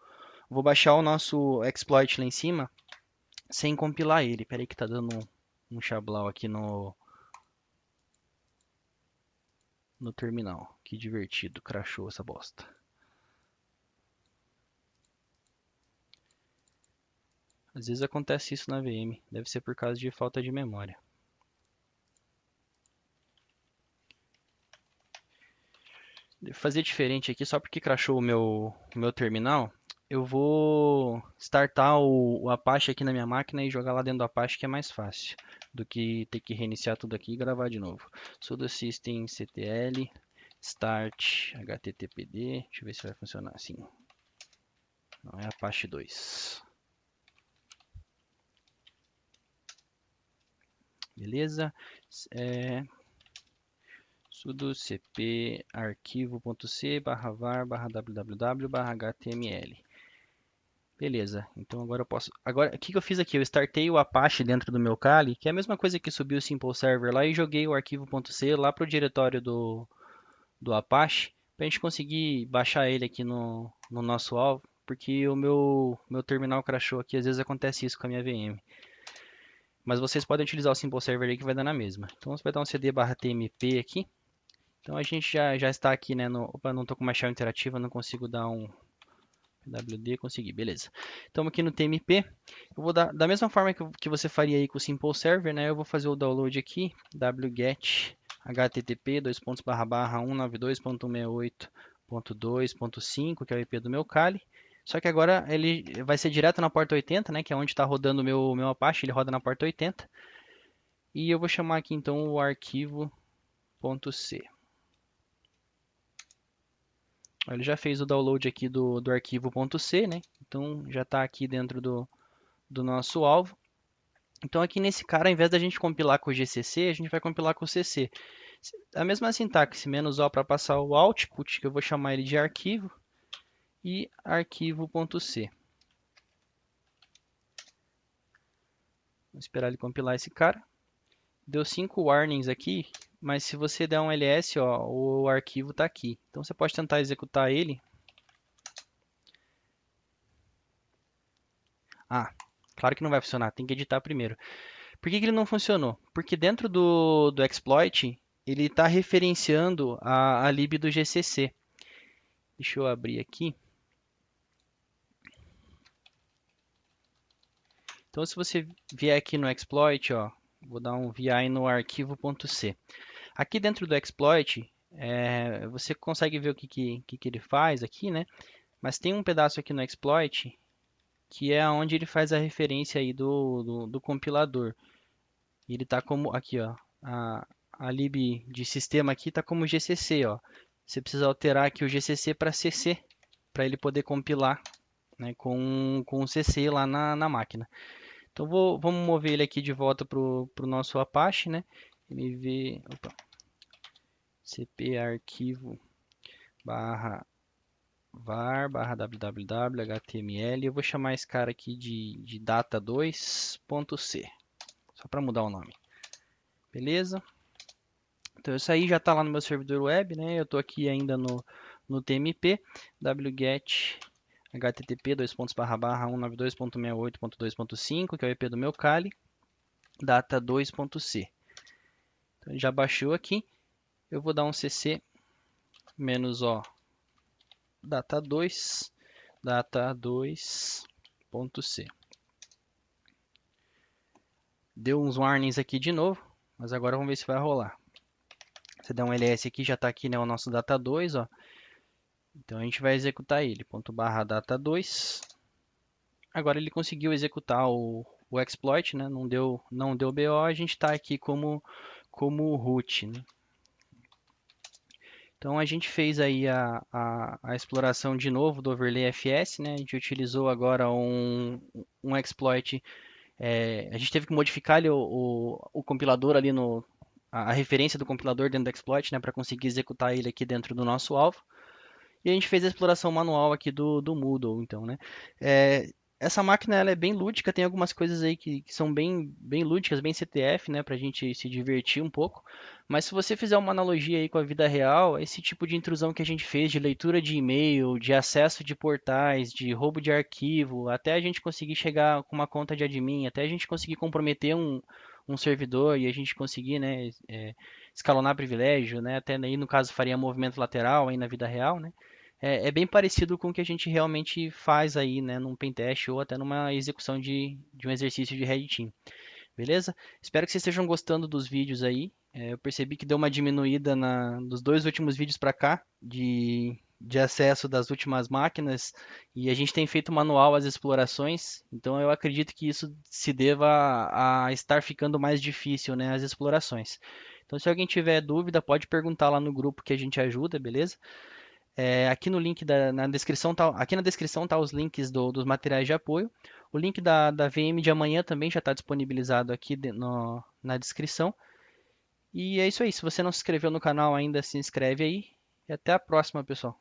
baixar o nosso exploit lá em cima sem compilar ele. Espera aí que tá dando um chablau aqui no terminal. Que divertido, crashou essa bosta. Às vezes acontece isso na VM, deve ser por causa de falta de memória. Devo fazer diferente aqui, só porque crashou o meu terminal. Eu vou startar o Apache aqui na minha máquina e jogar lá dentro do Apache, que é mais fácil do que ter que reiniciar tudo aqui e gravar de novo. Sudo systemctl start httpd. Deixa eu ver se vai funcionar assim. Não, é Apache 2. Beleza? Sudo cp arquivo.c /var /www /html. Beleza, então agora eu posso. Agora, o que eu fiz aqui? Eu startei o Apache dentro do meu Kali, que é a mesma coisa que subir o Simple Server lá e joguei o arquivo.c lá para o diretório do Apache, para a gente conseguir baixar ele aqui no nosso alvo, porque o meu terminal crashou aqui, às vezes acontece isso com a minha VM. Mas vocês podem utilizar o Simple Server aí que vai dar na mesma. Então você vai dar um cd/tmp aqui. Então a gente já está aqui, né? Opa, não estou com uma shell interativa, não consigo dar um pwd, consegui, beleza. Estamos aqui no tmp. Eu vou dar da mesma forma que você faria aí com o Simple Server, né? Eu vou fazer o download aqui, wget http 192.168.2.5, que é o IP do meu Kali. Só que agora ele vai ser direto na porta 80, né? Que é onde está rodando o meu Apache, ele roda na porta 80. E eu vou chamar aqui então o arquivo.c. Ele já fez o download aqui do arquivo.c, né? Então já está aqui dentro do nosso alvo. Então aqui nesse cara, ao invés da gente compilar com o GCC, a gente vai compilar com o CC. A mesma sintaxe, "-o" para passar o output, que eu vou chamar ele de arquivo, e arquivo.c. Vou esperar ele compilar esse cara. Deu 5 warnings aqui, mas se você der um ls, ó, o arquivo está aqui. Então você pode tentar executar ele. Ah, claro que não vai funcionar, tem que editar primeiro. Por que que ele não funcionou? Porque dentro do exploit, ele está referenciando a lib do GCC. Deixa eu abrir aqui. Então, se você vier aqui no exploit, ó, vou dar um vi no arquivo.c. Aqui dentro do exploit, você consegue ver o que ele faz aqui, né? Mas tem um pedaço aqui no exploit que é onde ele faz a referência aí do compilador. E ele está como aqui, ó, a lib de sistema aqui está como GCC, ó. Você precisa alterar aqui o GCC para CC, para ele poder compilar, né, com o CC lá na máquina. Então vamos mover ele aqui de volta para o nosso Apache, né? Opa, cp arquivo barra var barra www html. Eu vou chamar esse cara aqui de data2.c, só para mudar o nome. Beleza? Então isso aí já está lá no meu servidor web, né? Eu estou aqui ainda no TMP, wget http 192.168.2.5, que é o IP do meu Kali, data2.c. Então já baixou aqui. Eu vou dar um cc menos o data2.c. Deu uns warnings aqui de novo, mas agora vamos ver se vai rolar. Você dá um ls aqui, já está aqui, né, o nosso data2, ó. Então a gente vai executar ele, ./data2. Agora ele conseguiu executar o exploit, né? Não deu BO, a gente está aqui como root, né? Então a gente fez aí a exploração de novo do overlay FS, né? A gente utilizou agora um exploit. A gente teve que modificar ali o compilador ali a referência do compilador dentro do exploit, né? Para conseguir executar ele aqui dentro do nosso alvo. E a gente fez a exploração manual aqui do Moodle, então, né? É, essa máquina ela é bem lúdica, tem algumas coisas aí que são bem lúdicas, bem CTF, né, pra gente se divertir um pouco. Mas se você fizer uma analogia aí com a vida real, esse tipo de intrusão que a gente fez de leitura de e-mail, de acesso de portais, de roubo de arquivo, até a gente conseguir chegar com uma conta de admin, até a gente conseguir comprometer um servidor e a gente conseguir, né, escalonar privilégio, né, até aí no caso faria movimento lateral aí na vida real, né? É bem parecido com o que a gente realmente faz aí, né, num pentest ou até numa execução de um exercício de Red Team. Beleza? Espero que vocês estejam gostando dos vídeos aí. Eu percebi que deu uma diminuída dos dois últimos vídeos para cá de acesso das últimas máquinas e a gente tem feito manual as explorações, então eu acredito que isso se deva a estar ficando mais difícil, né, as explorações. Então, se alguém tiver dúvida, pode perguntar lá no grupo que a gente ajuda, beleza? Aqui no link na descrição aqui na descrição tá os links dos materiais de apoio. O link da VM de amanhã também já está disponibilizado aqui na descrição. E é isso aí. Se você não se inscreveu no canal ainda, se inscreve aí. E até a próxima, pessoal.